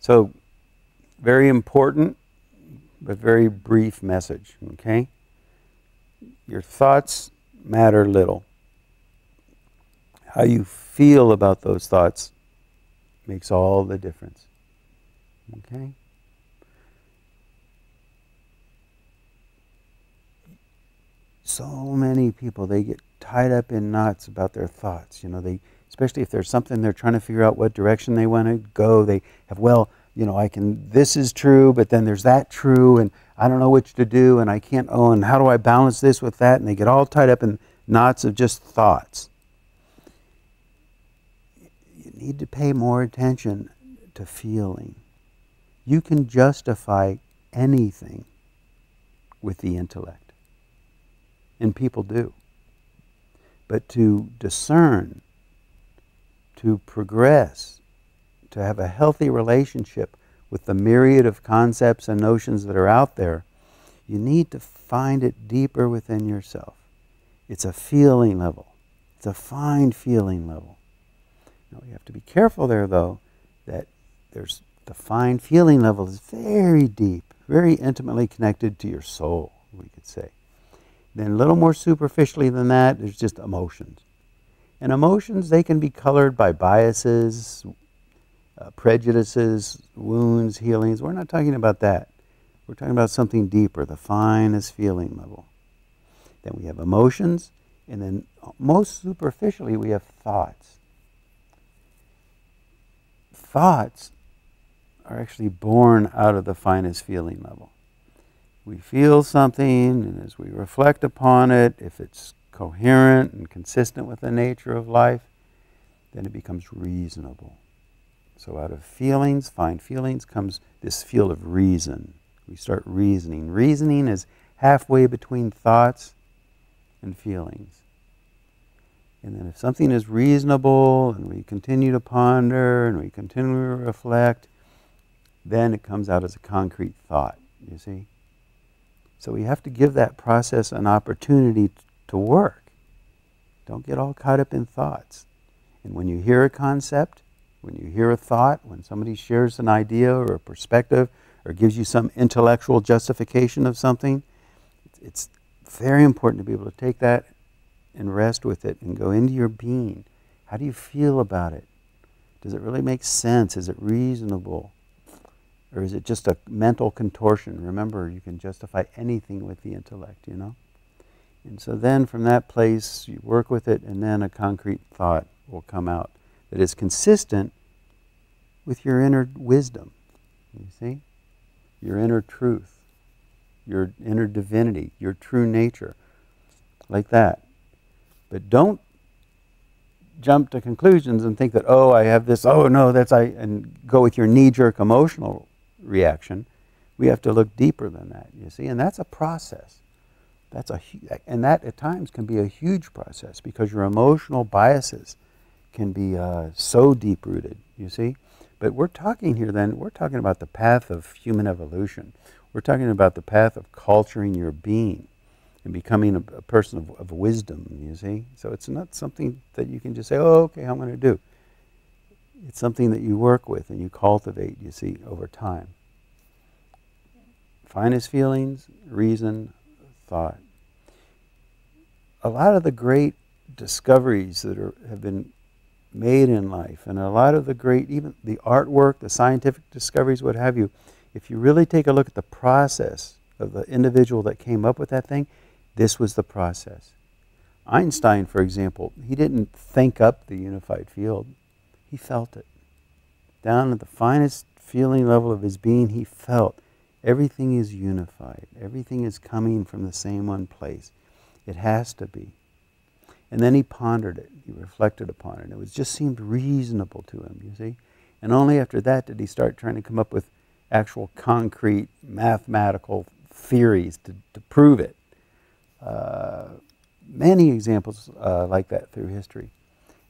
So, very important, but very brief message, okay? Your thoughts matter little. How you feel about those thoughts makes all the difference, okay? So many people, they get tied up in knots about their thoughts. You know, especially if there's something they're trying to figure out what direction they want to go. They have, well, you know, this is true, but then there's that true, and I don't know which to do, and I can't, and how do I balance this with that? And they get all tied up in knots of just thoughts. You need to pay more attention to feeling. You can justify anything with the intellect. And people do. But to discern, to progress, to have a healthy relationship with the myriad of concepts and notions that are out there, you need to find it deeper within yourself. It's a feeling level. It's a fine feeling level. Now, you have to be careful there, though, that the fine feeling level is very deep, very intimately connected to your soul, we could say. Then a little more superficially than that, there's just emotions. And emotions, they can be colored by biases, prejudices, wounds, healings. We're not talking about that. We're talking about something deeper, the finest feeling level. Then we have emotions, and then most superficially we have thoughts. Thoughts are actually born out of the finest feeling level. We feel something, and as we reflect upon it, if it's coherent and consistent with the nature of life, then it becomes reasonable. So out of feelings, fine feelings, comes this field of reason. We start reasoning. Reasoning is halfway between thoughts and feelings. And then if something is reasonable, and we continue to ponder, and we continue to reflect, then it comes out as a concrete thought, you see? So we have to give that process an opportunity to work. Don't get all caught up in thoughts. And when you hear a concept, when you hear a thought, when somebody shares an idea or a perspective or gives you some intellectual justification of something, it's very important to be able to take that and rest with it and go into your being. How do you feel about it? Does it really make sense? Is it reasonable? Or is it just a mental contortion? Remember, you can justify anything with the intellect, you know? And so then from that place, you work with it, and then a concrete thought will come out that is consistent with your inner wisdom, you see? Your inner truth, your inner divinity, your true nature, like that. But don't jump to conclusions and think that, oh, I have this, oh no, and go with your knee-jerk emotional reaction. We have to look deeper than that, you see, and that's a process. And that at times can be a huge process because your emotional biases can be so deep-rooted, you see. But we're talking here then, we're talking about the path of human evolution. We're talking about the path of culturing your being and becoming a person of wisdom, you see. So it's not something that you can just say, oh, okay, I'm going to do. It's something that you work with and you cultivate, you see, over time. Finest feelings, reason, thought. A lot of the great discoveries that have been made in life, and a lot of the great, even the artwork, the scientific discoveries, what have you, if you really take a look at the process of the individual that came up with that thing, this was the process. Einstein, for example, he didn't think up the unified field. He felt it. Down at the finest feeling level of his being, he felt everything is unified. Everything is coming from the same one place. It has to be. And then he pondered it. He reflected upon it. It just seemed reasonable to him, you see. And only after that did he start trying to come up with actual concrete mathematical theories to prove it. Many examples like that through history.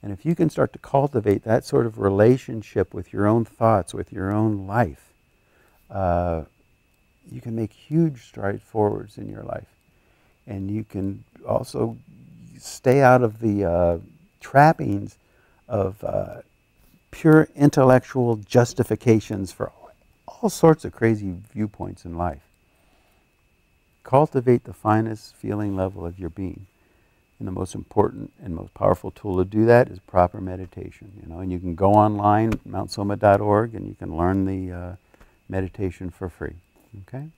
And if you can start to cultivate that sort of relationship with your own thoughts, with your own life, you can make huge strides forwards in your life. And you can also stay out of the trappings of pure intellectual justifications for all sorts of crazy viewpoints in life. Cultivate the finest feeling level of your being. And the most important and most powerful tool to do that is proper meditation. And you can go online, mountsoma.org, and you can learn the meditation for free. Okay?